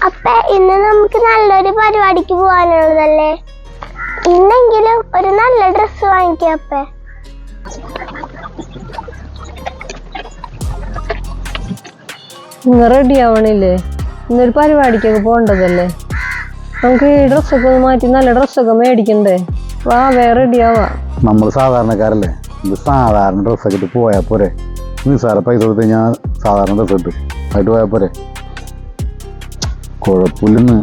അപ്പ ഇന്ന് നമുക്ക് നല്ലൊരു പരിപാടിക്ക് പോകാനുള്ളതല്ലേ? ഇന്നെങ്കിലും ഒരു നല്ല ഡ്രസ്സ് വാങ്ങിക്കാം അപ്പേ. ഇന്ന് റെഡി ആവണില്ലേ? ഇന്നൊരു പരിപാടിക്കൊക്കെ പോകേണ്ടതല്ലേ? നമുക്ക് ഈ ഡ്രസ്സൊക്കെ മാറ്റി നല്ല ഡ്രസ്സൊക്കെ മേടിക്കണ്ടേ? വാ, വേറെ റെഡി ആവാ. നമ്മൾ സാധാരണക്കാരല്ലേ, ഇത് സാധാരണ ഡ്രസ്സൊക്കെ ഇട്ട് പോയാൽ പോരെ? നിസ്സാര പൈസ കൊടുത്ത് കഴിഞ്ഞാൽ സാധാരണ ഡ്രസ്സ് ഇട്ട് ആയിട്ട് പോയാൽ പോരെ? കുഴപ്പമില്ലെന്ന്.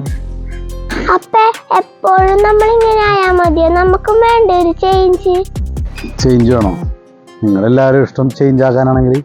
അപ്പേ എപ്പോഴും നമ്മൾ ഇങ്ങനെ ആയാ മതിയോ? നമുക്കും വേണ്ട ഒരു ചേഞ്ച് വേണോ? നിങ്ങളെല്ലാവരും ഇഷ്ടം ചേഞ്ച് ആക്കാനാണെങ്കിൽ